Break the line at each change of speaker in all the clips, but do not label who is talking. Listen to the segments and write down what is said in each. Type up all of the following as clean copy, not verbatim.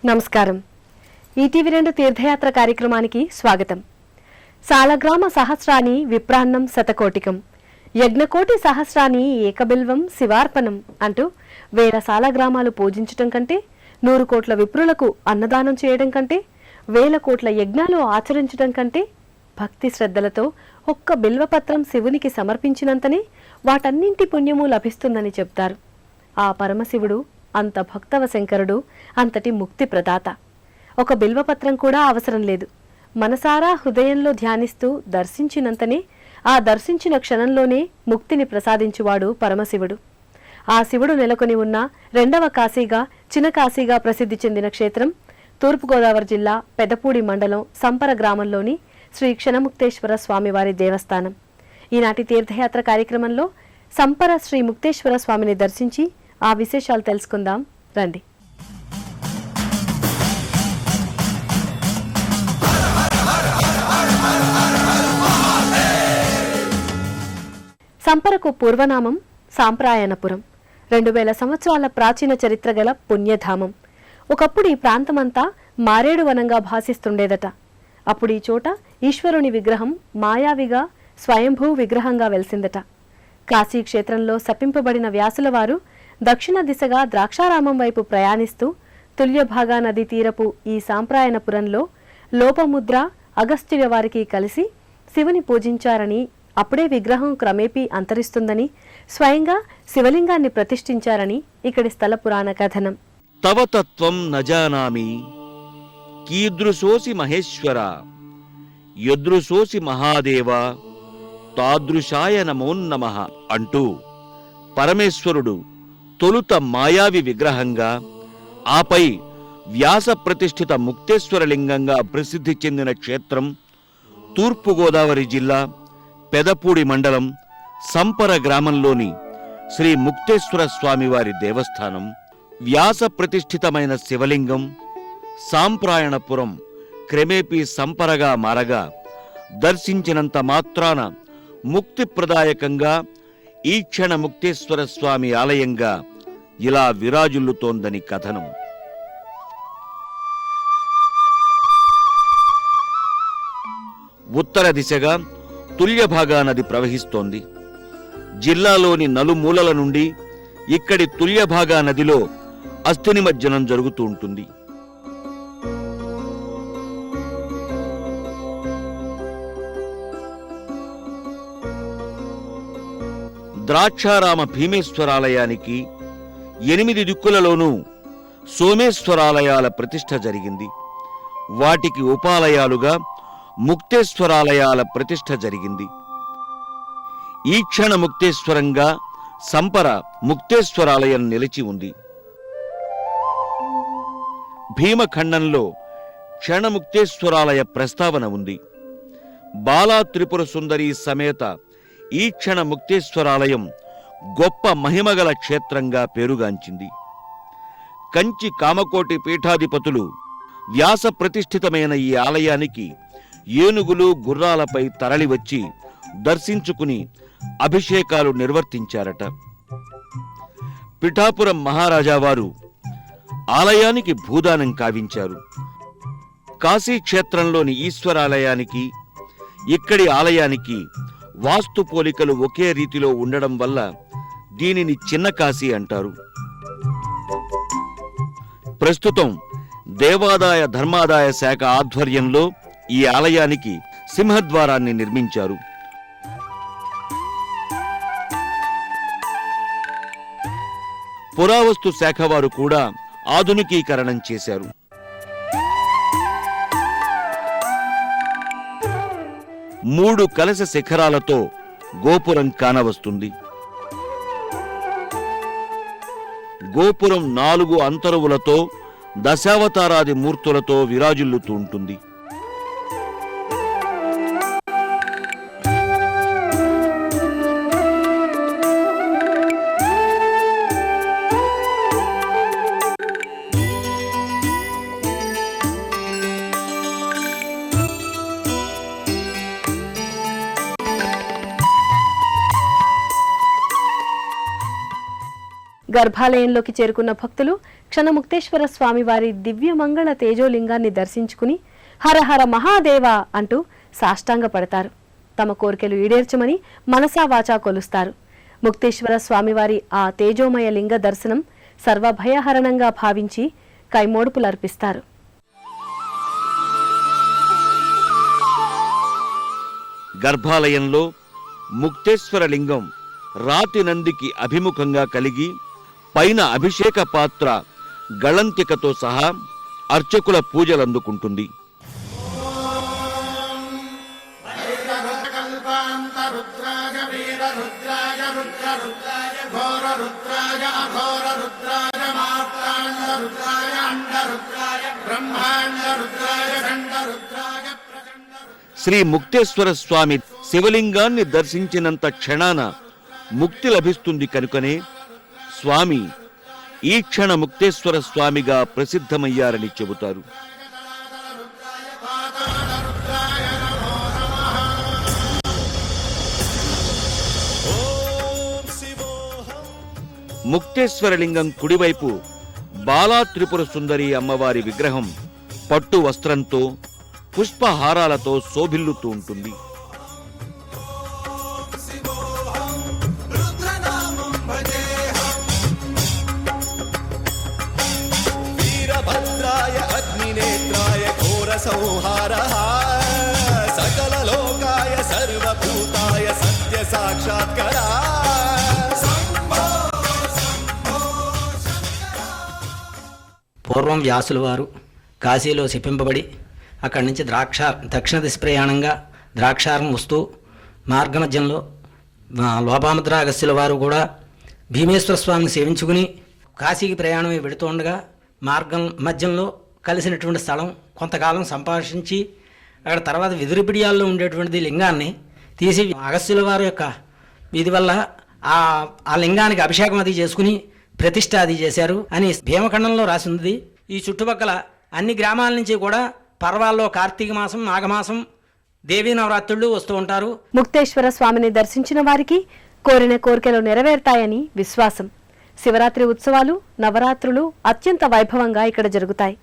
నమస్కారం. ఈటీవీ 2 తీర్థయాత్ర కార్యక్రమానికి స్వాగతం. సాలగ్రామ సహస్రాని విప్రాన్నం శతకోటికం, యజ్ఞకోటి సహస్రాని ఏకబిల్వం శివార్పణం అంటూ వేల సాలగ్రామాలు పూజించటం కంటే, 100 కోట్ల విప్రులకు అన్నదానం చేయడం కంటే, వేల కోట్ల యజ్ఞాలు ఆచరించడం కంటే, భక్తి శ్రద్ధలతో ఒక్క బిల్వపత్రం శివునికి సమర్పించినంతనే వాటన్నింటి పుణ్యము లభిస్తుందని చెప్తారు. ఆ పరమశివుడు అంత భక్తవ శంకరుడు, అంతటి ముక్తి ప్రదాత. ఒక బిల్వపత్రం కూడా అవసరం లేదు. మనసారా హృదయంలో ధ్యానిస్తూ దర్శించినంతనే, ఆ దర్శించిన క్షణంలోనే ముక్తిని ప్రసాదించువాడు పరమశివుడు. ఆ శివుడు నెలకొని ఉన్న 2వ కాశీగా, చినకాశీగా ప్రసిద్ధి చెందిన క్షేత్రం తూర్పుగోదావరి జిల్లా పెదపూడి మండలం సంపర గ్రామంలోని శ్రీ క్షణముక్తేశ్వర స్వామివారి దేవస్థానం. ఈనాటి తీర్థయాత్ర కార్యక్రమంలో సంపర శ్రీ ముక్తేశ్వర స్వామిని దర్శించి ఆ విశేషాలు తెలుసుకుందాం రండి. సంపరకు పూర్వనామం సాంప్రాయణపురం. 2000 సంవత్సరాల ప్రాచీన చరిత్ర గల పుణ్యధామం. ఒకప్పుడు ఈ ప్రాంతమంతా మారేడు వనంగా భాసిస్తుండేదట. అప్పుడు ఈ చోట ఈశ్వరుని విగ్రహం మాయావిగా స్వయంభూ విగ్రహంగా వెలిసిందట. కాశీ క్షేత్రంలో శపింపబడిన వ్యాసుల వారు దక్షిణ దిశగా ద్రాక్షారామం వైపు ప్రయాణిస్తూ తుల్యభాగా నదీ తీరపు ఈ సాంప్రాయణపురంలో లోపముద్ర, అగస్త్యుల వారికి కలిసి శివుని పూజించారని, అప్పుడే విగ్రహం క్రమేపీ అంతరిస్తుందని, స్వయంగా శివలింగాన్ని ప్రతిష్ఠించారని ఇక్కడి స్థల పురాణ కథనం.
తవ తత్వం నజానామి కీదృశోసి మహేశ్వర యదృశోసి మహాదేవ తాదృశాయ నమోన్నమః అంటూ పరమేశ్వరుడు తొలుత మాయావి విగ్రహంగా, ఆపై వ్యాస ప్రతిష్ఠిత ముక్తేశ్వరలింగంగా ప్రసిద్ధి చెందిన క్షేత్రం తూర్పుగోదావరి జిల్లా పెదపూడి మండలం సంపర గ్రామంలోని శ్రీ ముక్తేశ్వర స్వామివారి దేవస్థానం. వ్యాస ప్రతిష్ఠితమైన శివలింగం సాంప్రాయణపురం క్రమేపీ సంపరగా మారగా, దర్శించినంత మాత్రాన ముక్తిప్రదాయకంగా ఈ క్షణ ముక్తేశ్వర స్వామి ఆలయంగా ఇలా విరాజిల్లుతోందని కథనం. ఉత్తర దిశగా తుల్యభాగా నది ప్రవహిస్తోంది. జిల్లాలోని నలుమూలల నుండి ఇక్కడి తుల్యభాగా నదిలో అస్థి నిమజ్జనం జరుగుతూ ఉంటుంది. ద్రాక్షారామ భీమేశ్వరాలయానికి 8 దిక్కులలోనూ సోమేశ్వరాలయాల ప్రతిష్ఠ జరిగింది. వాటికి ఉపాలయాలుగా ముక్తేశ్వరాలయాల ప్రతిష్ఠ జరిగింది. ఈ క్షణ ముక్తేశ్వరంగా సంపర ముక్తేశ్వరాలయం నిలిచి ఉంది. భీమఖండంలో క్షణముక్తేశ్వరాలయ ప్రస్తావన ఉంది. బాలా త్రిపుర సుందరి సమేత ఈ క్షణ ముక్తేశ్వరాలయం గొప్ప మహిమగల క్షేత్రంగా పేరుగాంచింది. కంచి కామకోటి పీఠాధిపతులు వ్యాస ప్రతిష్ఠితమైన ఈ ఆలయానికి ఏనుగులు, గుర్రాలపై తరలివచ్చి దర్శించుకుని అభిషేకాలు నిర్వర్తించారట. పిఠాపురం మహారాజావారు ఆలయానికి భూదానం కావించారు. కాశీ క్షేత్రంలోని ఈశ్వరాలయానికి, ఇక్కడి ఆలయానికి వాస్తు పోలికలు ఒకే రీతిలో ఉండడం వల్ల దీనిని చిన్న కాశీ అంటారు. ప్రస్తుతం దేవాదాయ ధర్మాదాయ శాఖ ఆధ్వర్యంలో ఈ ఆలయానికి సింహద్వారాన్ని నిర్మించారు. పురావస్తు శాఖ వారు కూడా ఆధునికీకరణం చేశారు. మూడు కలశ శిఖరాలతో గోపురం కానవస్తుంది. గోపురం 4 అంతరువులతో దశావతారాది మూర్తులతో విరాజిల్లుతూ ఉంటుంది.
గర్భాలయంలోకి చేరుకున్న భక్తులు క్షణముక్తేశ్వర స్వామివారి దివ్యమంగళ తేజోలింగాన్ని దర్శించుకుని హరహర మహాదేవ అంటూ సాష్టాంగ పడతారు. తమ కోరికలు ఈడేర్చమని మనసా వాచా కొలుస్తారు. ముక్తేశ్వర స్వామివారి ఆ తేజోమయ లింగ దర్శనం సర్వభయహరణంగా భావించి కైమోడుపులర్పిస్తారు.
గర్భాలయంలో ముక్తేశ్వర లింగం రాతి నందికి అభిముఖంగా కలిగి పైన అభిషేక పాత్ర గళంతికతో సహా అర్చకుల పూజలందుకుంటుంది. శ్రీ ముక్తేశ్వర స్వామి శివలింగాన్ని దర్శించినంత క్షణాన ముక్తి లభిస్తుంది కనుకనే స్వామి ఈ క్షణ ముక్తేశ్వర స్వామిగా ప్రసిద్ధమయ్యారని చెబుతారు. ముక్తేశ్వరలింగం కుడివైపు బాలా త్రిపుర సుందరి అమ్మవారి విగ్రహం పట్టు వస్త్రంతో పుష్పహారాలతో శోభిల్లుతూ ఉంటుంది.
వీరభద్రాయ అగ్నినేత్రాయ ఘోర సంహారః సకల లోకాయ సర్వభూతాయ సత్య సాక్షాత్కారా.
పూర్వం వ్యాసుల వారు కాశీలో శపింపబడి అక్కడి నుంచి దక్షిణ దిశ ప్రయాణంగా ద్రాక్షారం వస్తూ మార్గమధ్యంలో లోపాముద్ర అగస్త్యుల వారు కూడా భీమేశ్వర స్వామిని సేవించుకుని కాశీకి ప్రయాణమై వెడుతూ ఉండగా మార్గం మధ్యంలో కలిసినటువంటి స్థలం కొంతకాలం సంపాదించి అక్కడ తర్వాత విదురుపిడియాల్లో ఉండేటువంటి లింగాన్ని తీసి అగస్త్యుల వారి యొక్క ఇది వల్ల ఆ లింగానికి అభిషేకం అది చేసుకుని ప్రతిష్ఠ అది చేశారు అని భీమఖండంలో రాసి ఉంది. ఈ చుట్టుపక్కల అన్ని గ్రామాల నుంచి కూడా పర్వాల్లో కార్తీక మాసం మాఘమాసం దేవీ నవరాత్రులు వస్తూ ఉంటారు.
ముక్తేశ్వర స్వామిని దర్శించిన వారికి కోరిన కోరికలు నెరవేరుతాయని విశ్వాసం. శివరాత్రి ఉత్సవాలు నవరాత్రులు అత్యంత వైభవంగా ఇక్కడ జరుగుతాయి.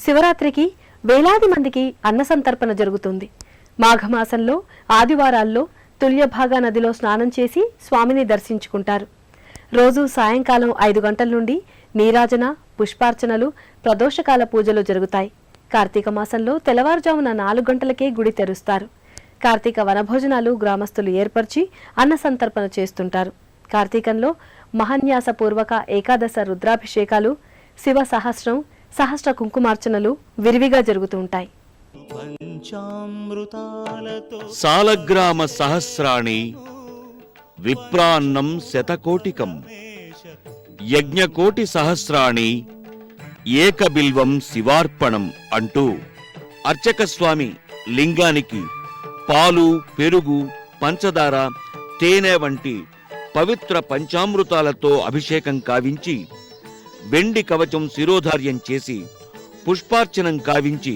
శివరాత్రికి వేలాది మందికి అన్నసంతర్పణ జరుగుతుంది. మాఘమాసంలో ఆదివారాల్లో తుల్యభాగా నదిలో స్నానం చేసి స్వామిని దర్శించుకుంటారు. రోజు సాయంకాలం 5 గంటల నుండి నీరాజన పుష్పార్చనలు ప్రదోషకాల పూజలు జరుగుతాయి. కార్తీక మాసంలో తెల్లవారుజామున 4 గంటలకే గుడి తెరుస్తారు. కార్తీక వనభోజనాలు గ్రామస్తులు ఏర్పరిచి అన్నసంతర్పణ చేస్తుంటారు. కార్తీకంలో మహాన్యాసపూర్వక ఏకాదశ రుద్రాభిషేకాలు శివ సహస్రం సహస్ర కుంకుమార్చనలు విరివిగా జరుగుతూ ఉంటాయి.
సాలగ్రామ సహస్రాణి విప్రాన్నం శతకోటికం యజ్ఞకోటి సహస్రాణి ఏకబిల్వం శివార్పణం అంటూ అర్చక స్వామి లింగానికి పాలు పెరుగు పంచదార తేనె వంటి పవిత్ర పంచామృతాలతో అభిషేకం కావించి వెండి కవచం శిరోధార్యం చేసి పుష్పార్చనం కావించి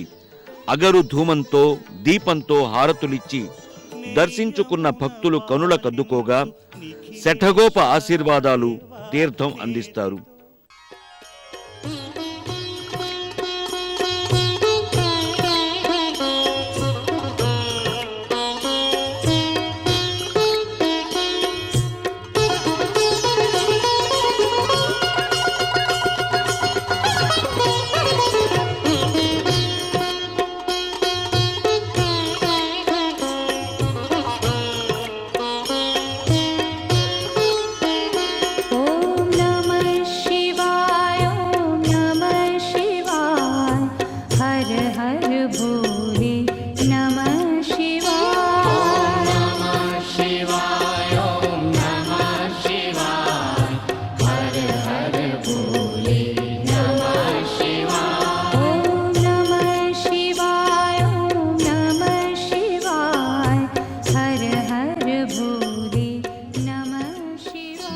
అగరు ధూమంతో దీపంతో హారతులిచ్చి దర్శించుకున్న భక్తులు కనుల కద్దుకోగా శఠగోప ఆశీర్వాదాలు తీర్థం అందిస్తారు.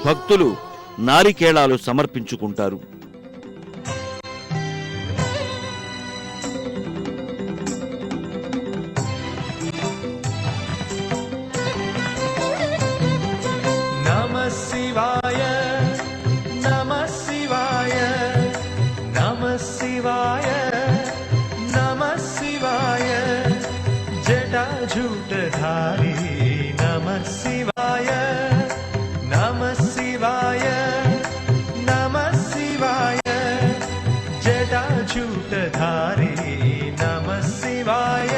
భక్తులు నారికేళాలు సమర్పించుకుంటారు.
నమః శివాయ నమః सूत्रधारी नमः शिवाय नमः शिवाय नमः शिवाय जटाजूटधारी नमः शिवाय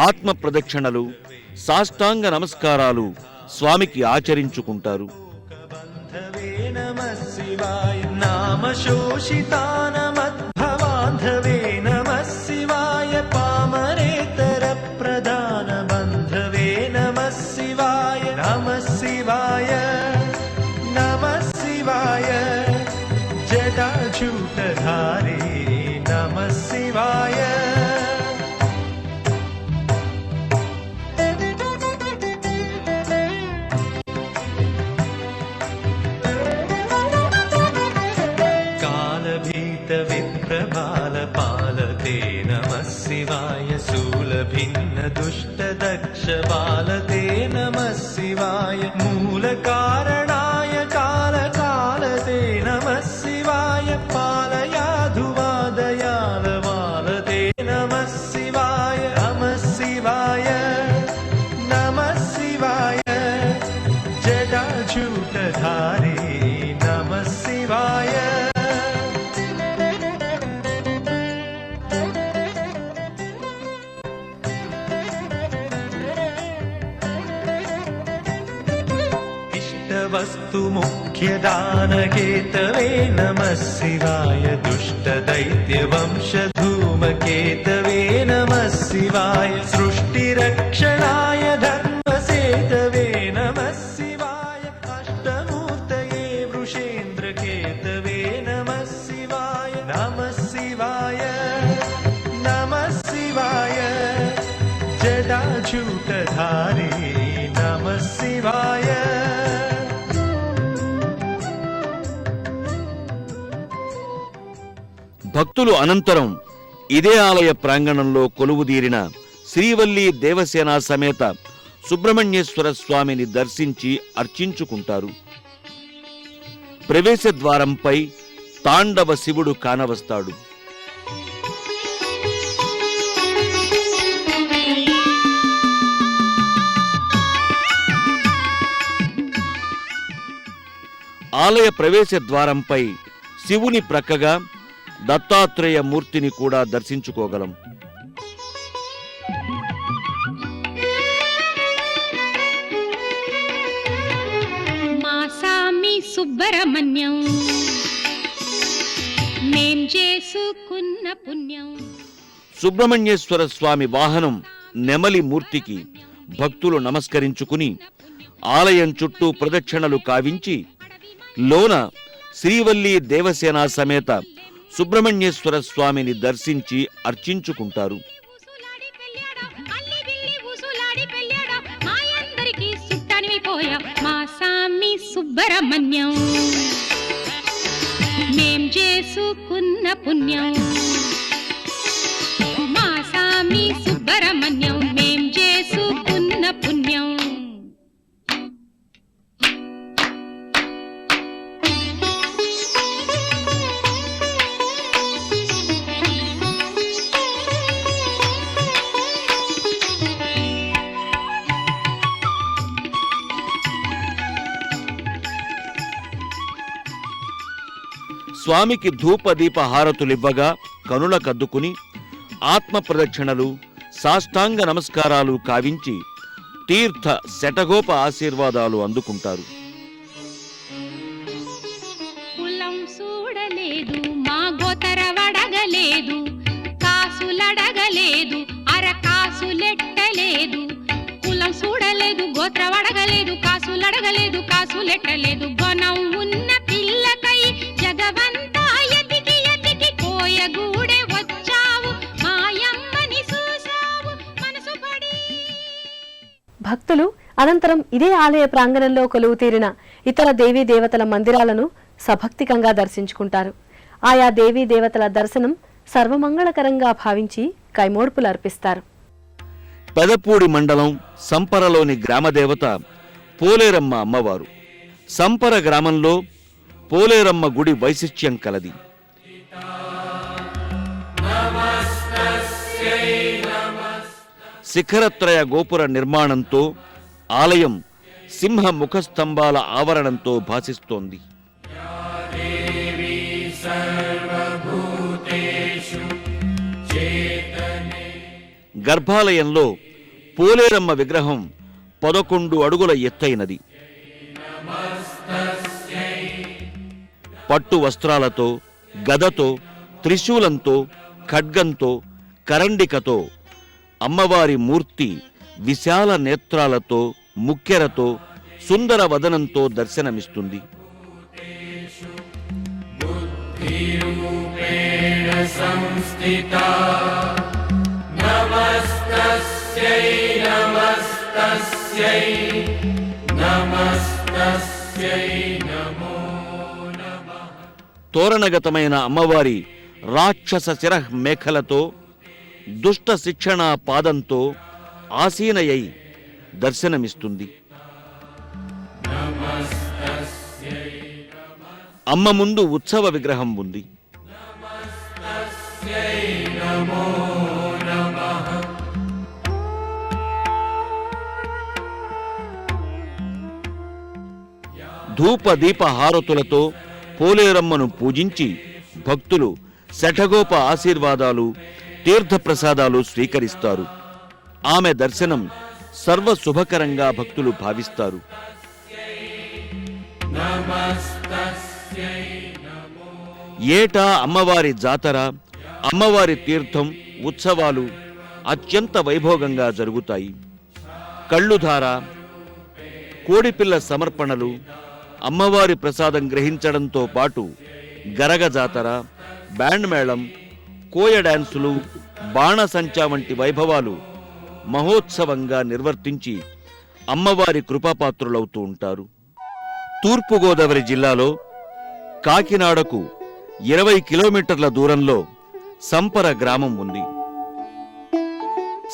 ఆత్మ ప్రదక్షిణలు, సాష్టాంగ నమస్కారాలు స్వామికి ఆచరించుకుంటారు.
బంధవే నమః శివాయ నామ శోషితానమద్భవాంధవే నమః శివాయ పామరేతర ప్రధాన బంధవే నమః శివాయ నమః శివాయ నమః శివాయ జటాజూటధారి నమః శివాయ विप्रबालपालते नमः शिवाय शूलभिन्न दुष्टदक्षबालते नमः शिवाय मूलकारणाय कालकालते नमः शिवाय पालयाधुवादयालवालते नमः शिवाय नमः शिवाय नमः शिवाय जटाजूटधारी नमः शिवाय वस्तु मुख्य दान केतवे नमः शिवाय दुष्ट दैत्य वंश धूम केतवे नमः शिवाय सृष्टि रक्षणाय धर्म सेतवे नमः शिवाय अष्टमूर्तये वृषेन्द्र केतवे नमः शिवाय नमः शिवाय नमः शिवाय जटाजूटधारी नमः शिवाय
భక్తులు అనంతరం ఇదే ఆలయ ప్రాంగణంలో కొలువుదీరిన శ్రీవల్లి దేవసేన సమేత సుబ్రహ్మణ్యేశ్వర స్వామిని దర్శించి అర్చించుకుంటారు. ప్రవేశ ద్వారంపై తాండవ శివుడు కానవస్తాడు. ఆలయ ప్రవేశ ద్వారంపై శివుని ప్రక్కగా దత్తాత్రేయ మూర్తిని కూడా దర్శించుకోగలం.
మాసామి సుబ్రహ్మణ్యం మేం చేసుకున్న పుణ్యం.
సుబ్రహ్మణ్యేశ్వర స్వామి వాహనం నెమలి మూర్తికి భక్తులు నమస్కరించుకుని ఆలయం చుట్టూ ప్రదక్షిణలు కావించి లోన శ్రీవల్లి దేవసేన సమేత సుబ్రహ్మణ్యేశ్వర స్వామిని దర్శించి అర్చించుకుంటారు.
మాసామి సుబ్రహ్మణ్యం మేం చేసుకున్న పుణ్యం. మాసామి సుబ్రహ్మణ్యం మేం చేసుకున్న పుణ్యం.
స్వామికి ధూపదీప హారతులివ్వగా కనుల కద్దుకుని ఆత్మ ప్రదక్షిణలు, సాష్టాంగ నమస్కారాలు కావించి తీర్థ శటగోప ఆశీర్వాదాలు అందుకుంటారు.
కులం చూడలేదు, మా గోతర వడగలేదు, కాసులడగలేదు, అరకాసులెట్టలేదు. కులం చూడలేదు, గోత్ర వడగలేదు, కాసులడగలేదు, కాసులెట్టలేదు. గుణం ఉన్న పిల్లకై జగవంతా ఎతికి ఎతికి కోయగూడే వచ్చావు, మాయమ్మని చూసావు మనసు పడి.
భక్తులు అనంతరం ఇదే ఆలయ ప్రాంగణంలో కొలువు తీరిన ఇతర దేవీ దేవతల మందిరాలను సభక్తికంగా దర్శించుకుంటారు. ఆయా దేవీ దేవతల దర్శనం సర్వమంగళకరంగా భావించి కైమోడ్పులు అర్పిస్తారు.
పెదపూడి మండలం సంపరలోని గ్రామదేవత పోలేరమ్మ అమ్మవారు. సంపర గ్రామంలో పోలేరమ్మ గుడి వైశిష్ట్యం కలది. శిఖరత్రయ గోపుర నిర్మాణంతో ఆలయం సింహ ముఖస్తంభాల ఆవరణంతో భాసిస్తోంది. గర్భాలయంలో పోలేరమ్మ విగ్రహం 11 అడుగుల ఎత్తైనది. పట్టు వస్త్రాలతో, గదతో, త్రిశూలంతో, ఖడ్గంతో, కరండికతో అమ్మవారి మూర్తి విశాల నేత్రాలతో, ముక్కెరతో, సుందర వదనంతో దర్శనమిస్తుంది. తోరణగతమైన అమ్మవారి రాక్షస శిరః మేఖలతో, దుష్ట శిక్షణ పాదంతో ఆసీనయై దర్శనమిస్తుంది. అమ్మ ముందు ఉత్సవ విగ్రహం ఉంది. ధూప దీప హారతులతో పోలేరమ్మను పూజించి భక్తులు శఠగోప ఆశీర్వాదాలు, తీర్థప్రసాదాలు స్వీకరిస్తారు. ఆమె దర్శనం సర్వ శుభకరంగా భక్తులు భావిస్తారు. ఏటా అమ్మవారి జాతర, అమ్మవారి తీర్థం, ఉత్సవాలు అత్యంత వైభోగంగా జరుగుతాయి. కళ్ళుధార, కోడిపిల్ల సమర్పణలు, అమ్మవారి ప్రసాదం గ్రహించడంతో పాటు గరగ జాతర, బ్యాండ్ మేళం, కోయ డాన్సులు, బాణసంచా వంటి వైభవాలు మహోత్సవంగా నిర్వర్తించి అమ్మవారి కృపాపాత్రులవుతూ ఉంటారు. తూర్పుగోదావరి జిల్లాలో కాకినాడకు 20 కిలోమీటర్ల దూరంలో సంపర గ్రామం ఉంది.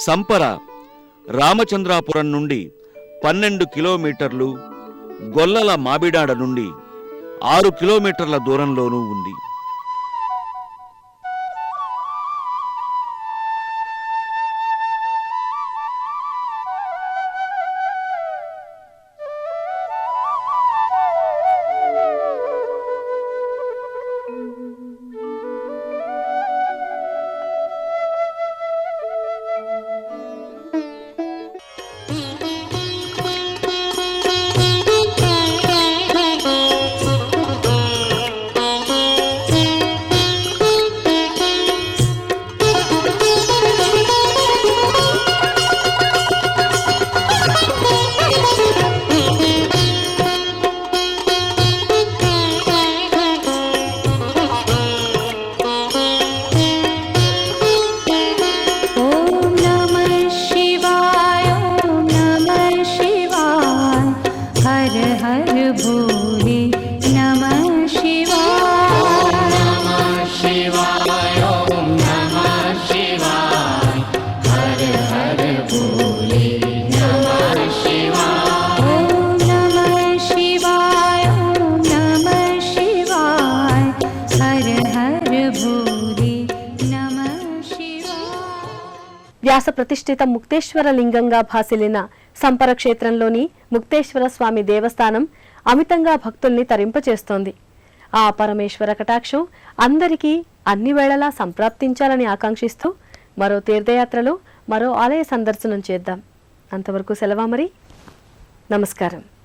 సంపర రామచంద్రాపురం నుండి 12 కిలోమీటర్లు, గొల్లల మాబిడాడ నుండి 6 కిలోమీటర్ల దూరంలోనూ ఉంది.
వ్యాస ప్రతిష్ఠిత ముక్తేశ్వర లింగంగా భాసిల్లిన సంపర క్షేత్రంలోని ముక్తేశ్వర స్వామి దేవస్థానం అమితంగా భక్తుల్ని తరింపచేస్తోంది. ఆ పరమేశ్వర కటాక్షం అందరికీ అన్ని వేళలా సంప్రాప్తించాలని ఆకాంక్షిస్తూ మరో తీర్థయాత్రలో మరో ఆలయ సందర్శనం చేద్దాం. అంతవరకు సెలవా మరి. నమస్కారం.